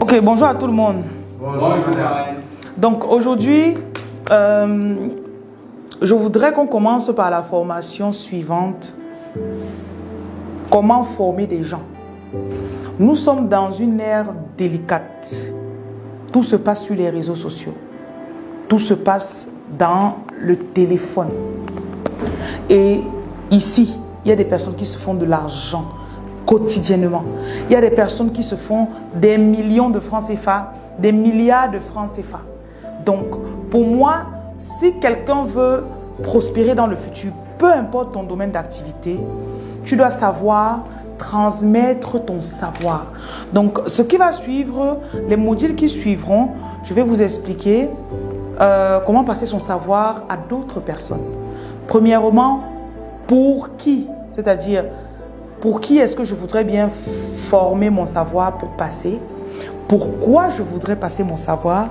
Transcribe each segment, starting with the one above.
Ok, bonjour à tout le monde. Bonjour, madame. Donc aujourd'hui, je voudrais qu'on commence par la formation suivante. Comment former des gens? Nous sommes dans une ère délicate. Tout se passe sur les réseaux sociaux. Tout se passe dans le téléphone. Et ici, il y a des personnes qui se font de l'argent quotidiennement. Il y a des personnes qui se font des millions de francs CFA, des milliards de francs CFA. Donc, pour moi, si quelqu'un veut prospérer dans le futur, peu importe ton domaine d'activité, tu dois savoir transmettre ton savoir. Donc, ce qui va suivre, les modules qui suivront, je vais vous expliquer comment passer son savoir à d'autres personnes. Premièrement, pour qui? C'est-à-dire, pour qui est-ce que je voudrais bien former mon savoir pour passer? Pourquoi je voudrais passer mon savoir?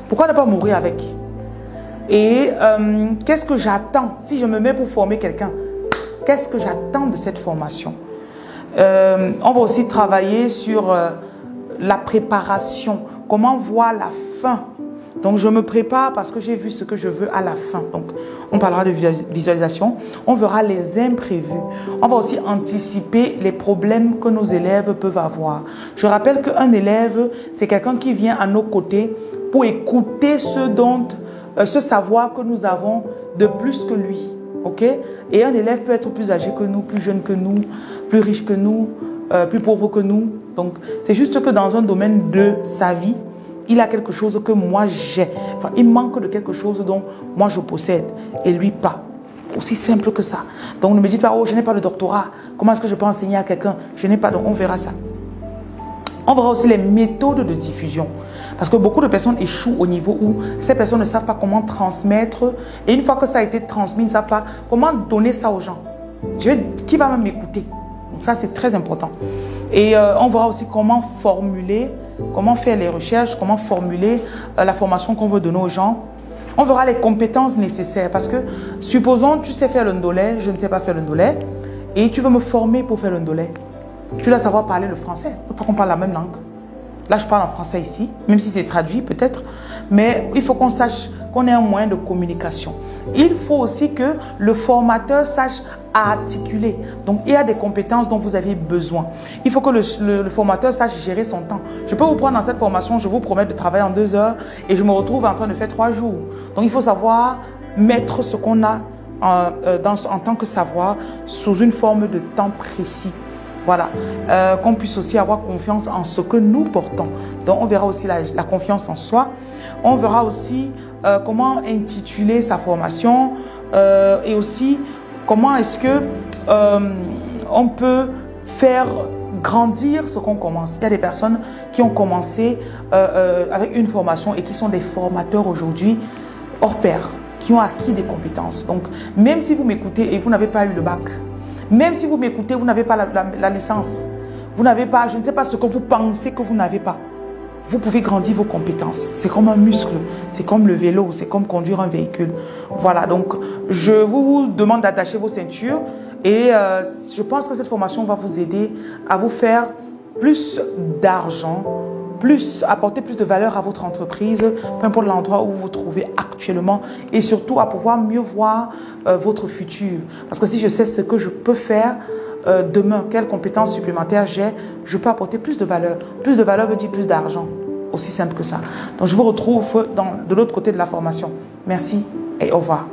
Pourquoi ne pas mourir avec? Et qu'est-ce que j'attends? Si je me mets pour former quelqu'un, qu'est-ce que j'attends de cette formation? On va aussi travailler sur la préparation. Comment voir la fin? Donc, je me prépare parce que j'ai vu ce que je veux à la fin. Donc, on parlera de visualisation. On verra les imprévus. On va aussi anticiper les problèmes que nos élèves peuvent avoir. Je rappelle qu'un élève, c'est quelqu'un qui vient à nos côtés pour écouter ce savoir que nous avons de plus que lui. Ok? Et un élève peut être plus âgé que nous, plus jeune que nous, plus riche que nous, plus pauvre que nous. Donc, c'est juste que dans un domaine de sa vie, il a quelque chose que moi j'ai. Enfin, il manque de quelque chose dont moi je possède et lui pas. Aussi simple que ça. Donc ne me dites pas, oh, je n'ai pas de doctorat. Comment est-ce que je peux enseigner à quelqu'un? Je n'ai pas. Donc on verra ça. On verra aussi les méthodes de diffusion. Parce que beaucoup de personnes échouent au niveau où ces personnes ne savent pas comment transmettre. Et une fois que ça a été transmis, ils ne savent pas comment donner ça aux gens. Qui va même m'écouter? Donc ça, c'est très important. Et on verra aussi comment formuler, comment faire les recherches, comment formuler la formation qu'on veut donner aux gens. On verra les compétences nécessaires parce que, supposons, tu sais faire le ndolé, je ne sais pas faire le ndolé, et tu veux me former pour faire le ndolé. Tu dois savoir parler le français. Il ne faut pas qu'on parle la même langue. Là, je parle en français ici, même si c'est traduit peut-être, mais il faut qu'on sache qu'on ait un moyen de communication. Il faut aussi que le formateur sache articuler. Donc, il y a des compétences dont vous avez besoin. Il faut que le formateur sache gérer son temps. Je peux vous prendre dans cette formation, je vous promets de travailler en 2 heures et je me retrouve en train de faire 3 jours. Donc, il faut savoir mettre ce qu'on a en tant que savoir sous une forme de temps précis. Voilà, qu'on puisse aussi avoir confiance en ce que nous portons. Donc, on verra aussi la confiance en soi. On verra aussi comment intituler sa formation et aussi comment est-ce que on peut faire grandir ce qu'on commence. Il y a des personnes qui ont commencé avec une formation et qui sont des formateurs aujourd'hui hors pair, qui ont acquis des compétences. Donc, même si vous m'écoutez et vous n'avez pas eu le bac, même si vous m'écoutez, vous n'avez pas la licence, vous n'avez pas, je ne sais pas ce que vous pensez que vous n'avez pas, vous pouvez grandir vos compétences. C'est comme un muscle, c'est comme le vélo, c'est comme conduire un véhicule. Voilà, donc je vous demande d'attacher vos ceintures et je pense que cette formation va vous aider à vous faire plus d'argent, apporter plus de valeur à votre entreprise, peu importe l'endroit où vous vous trouvez actuellement et surtout à pouvoir mieux voir votre futur. Parce que si je sais ce que je peux faire demain, quelles compétences supplémentaires j'ai, je peux apporter plus de valeur. Plus de valeur veut dire plus d'argent. Aussi simple que ça. Donc je vous retrouve de l'autre côté de la formation. Merci et au revoir.